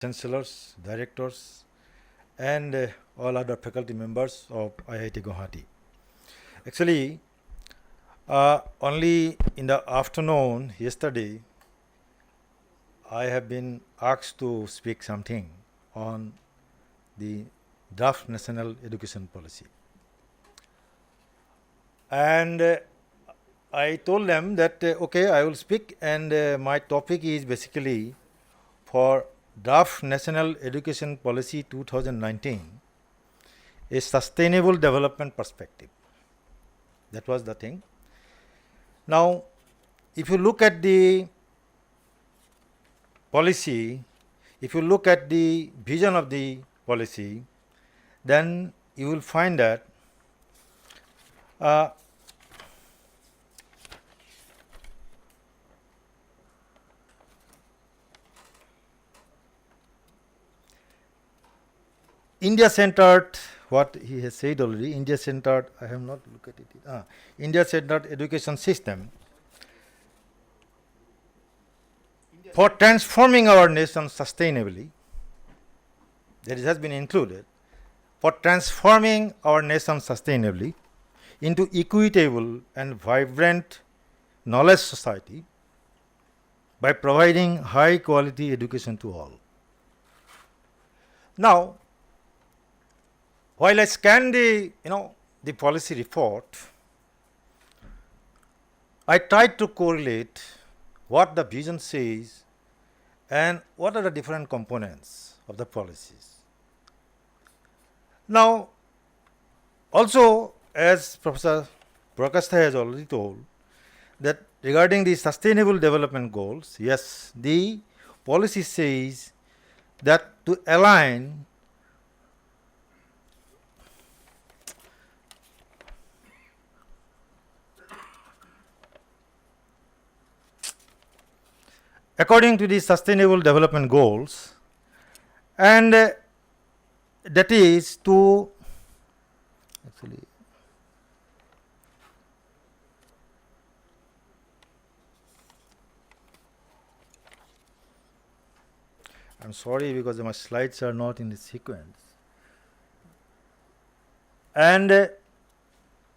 chancellors, directors, and all other faculty members of IIT Guwahati. Actually, only in the afternoon yesterday, I have been asked to speak something on the draft national education policy. And I told them that, okay, I will speak, and my topic is basically for draft national education policy 2019, a sustainable development perspective. That was the thing. Now, if you look at the policy, if you look at the vision of the policy, then you will find that India-centered, what he has said already, India-centered, I have not looked at it, India-centered education system for transforming our nation sustainably, that has been included, for transforming our nation sustainably into equitable and vibrant knowledge society by providing high quality education to all. Now, while I scan the policy report, I tried to correlate what the vision says and what are the different components of the policies. Now, also, as Professor Prakastha has already told, that regarding the sustainable development goals, yes, the policy says that to align according to the sustainable development goals, and that is to actually I'm sorry because my slides are not in the sequence. And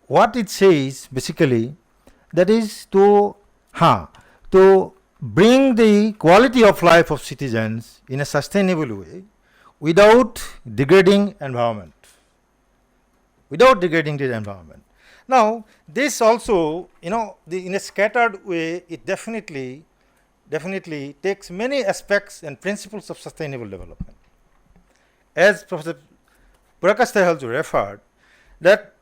what it says basically, that is to bring the quality of life of citizens in a sustainable way without degrading environment. Without degrading the environment. Now, this also, in a scattered way, it definitely takes many aspects and principles of sustainable development. As Professor Prakastha also referred, that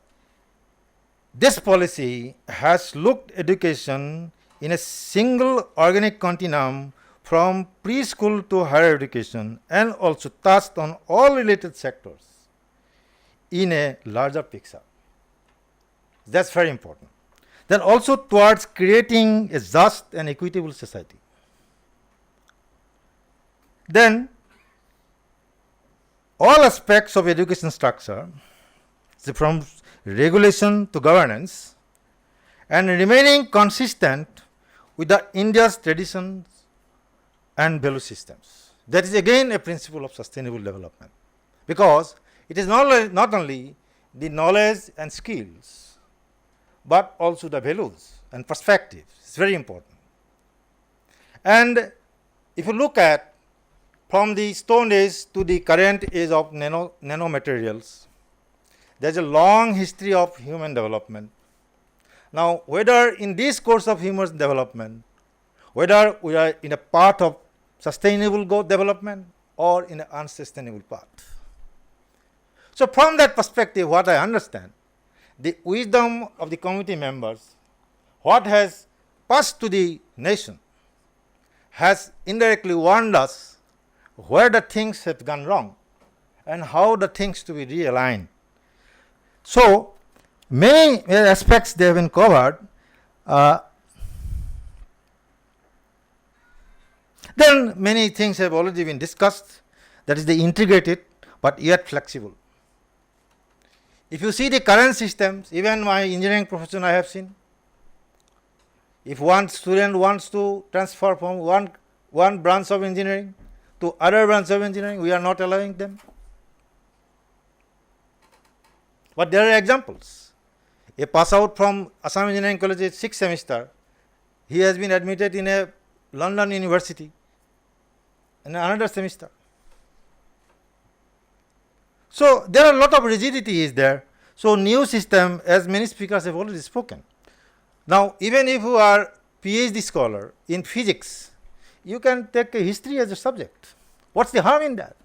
this policy has looked education in a single organic continuum from preschool to higher education, and also touched on all related sectors in a larger picture. That's very important. Then also towards creating a just and equitable society. Then all aspects of education structure, from regulation to governance, and remaining consistent with the India's traditions and value systems. That is again a principle of sustainable development, because it is not only the knowledge and skills, but also the values and perspectives. It's very important. And if you look at from the Stone Age to the current age of nanomaterials, there's a long history of human development. Now, whether in this course of human development, whether we are in a path of sustainable development or in an unsustainable path. So, from that perspective, what I understand, the wisdom of the committee members, what has passed to the nation, has indirectly warned us where the things have gone wrong and how the things to be realigned. So, many aspects they have been covered. Then many things have already been discussed, that is the integrated but yet flexible. If you see the current systems, even my engineering profession I have seen, if one student wants to transfer from one branch of engineering to other branch of engineering, we are not allowing them. But there are examples. A pass out from Assam Engineering College 6th semester, he has been admitted in a London University in another semester. So there are a lot of rigidity is there. So new system, as many speakers have already spoken. Now even if you are PhD scholar in physics, you can take a history as a subject. What's the harm in that?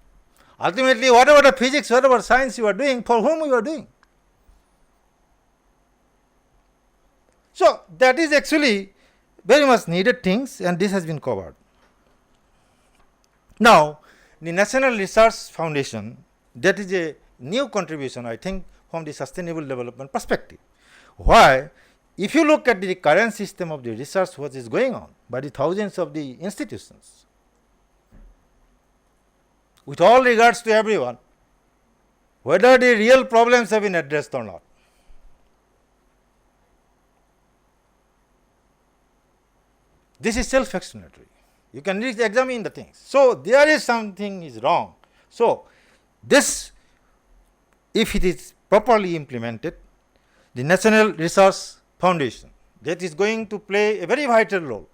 Ultimately, whatever the physics, whatever science you are doing, for whom you are doing. So that is actually very much needed things, and this has been covered. Now, the National Research Foundation, that is a new contribution, I think, from the sustainable development perspective. Why? If you look at the current system of the research, what is going on by the thousands of the institutions, with all regards to everyone, whether the real problems have been addressed or not. This is self-explanatory. You can examine the things. So there is something is wrong. So this, if it is properly implemented, the National Research Foundation, that is going to play a very vital role.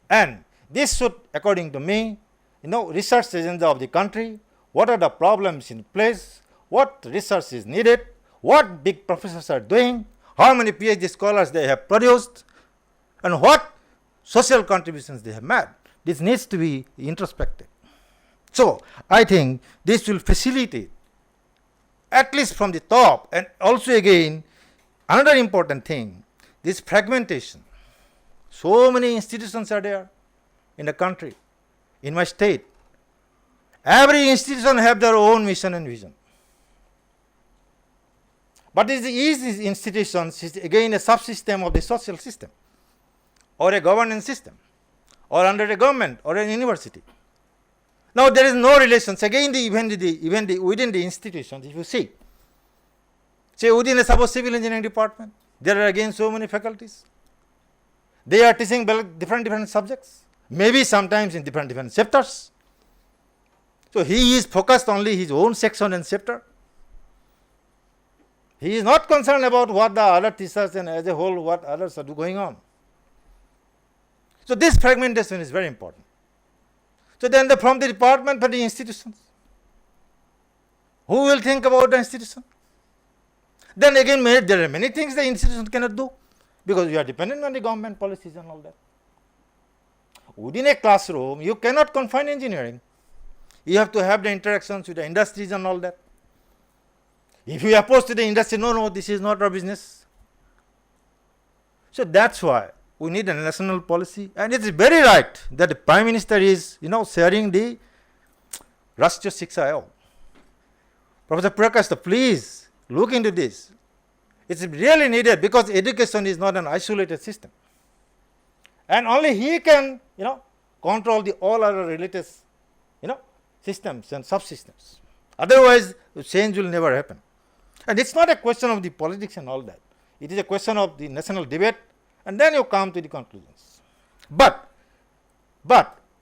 And this should, according to me, research agenda of the country, what are the problems in place, what research is needed, what big professors are doing, how many PhD scholars they have produced, and what social contributions they have made. This needs to be introspective. So I think this will facilitate, at least from the top, and also again, another important thing, this fragmentation. So many institutions are there in the country, in my state. Every institution have their own mission and vision. But these institutions is again a subsystem of the social system, or a governance system, or under a government or a university. Now there is no relations. Again, even within the institutions, if you see, say within a suppose civil engineering department, there are again so many faculties. They are teaching different subjects, maybe sometimes in different chapters. So he is focused only his own section and chapter. He is not concerned about what the other teachers and as a whole what others are going on. So this fragmentation is very important. So then from the department for the institutions, who will think about the institution? Then again, there are many things the institution cannot do because you are dependent on the government policies and all that. Within a classroom, you cannot confine engineering. You have to have the interactions with the industries and all that. If you oppose to the industry, no, this is not our business. So that's why we need a national policy, and it is very right that the Prime Minister is, sharing the Rashtra Siksha Ayog. Professor Prakasta, please look into this. It's really needed because education is not an isolated system, and only he can, control the all other related, systems and subsystems. Otherwise, change will never happen. And it's not a question of the politics and all that. It is a question of the national debate, and then you come to the conclusions. But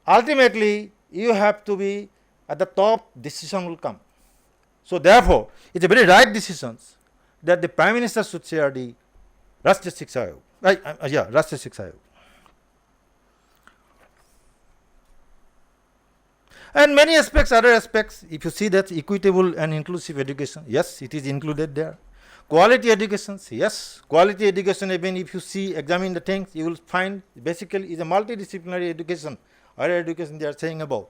ultimately, you have to be at the top, decision will come. So therefore, it's a very right decisions that the Prime Minister should share the Rashtra Siksha Ayog. Rashtra Siksha Ayog. And many aspects, other aspects, if you see that equitable and inclusive education, yes, it is included there. Quality education, yes, quality education, even if you examine the things, you will find basically is a multidisciplinary education, higher education they are saying about.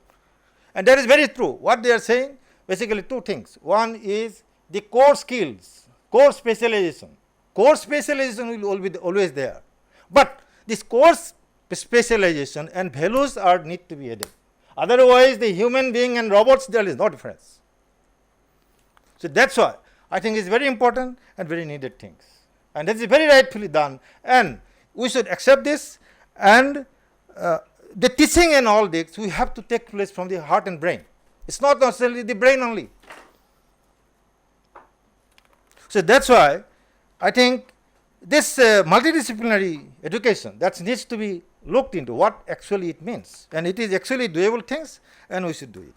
And that is very true. What they are saying, basically two things. One is the core skills, core specialization. Core specialization will be always there. But this core specialization and values need to be added. Otherwise, the human being and robots, there is no difference. So that's why I think it's very important and very needed things. And that is very rightfully done. And we should accept this. And the teaching and all this, we have to take place from the heart and brain. It's not necessarily the brain only. So that's why I think this multidisciplinary education that needs to be looked into what actually it means, and it is actually doable things, and we should do it.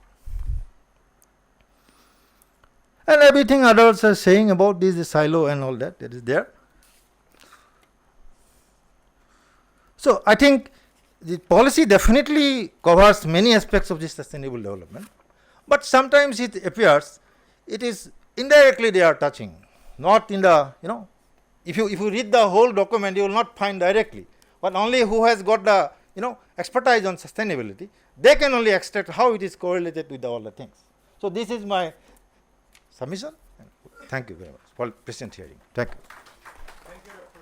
And everything others are saying about this silo and all that, that is there. So I think the policy definitely covers many aspects of this sustainable development, but sometimes it appears it is indirectly they are touching, not in the, if you read the whole document, you will not find directly, but only who has got the, expertise on sustainability, they can only extract how it is correlated with all the things. So this is my submission. Thank you very much for patient hearing. Thank you.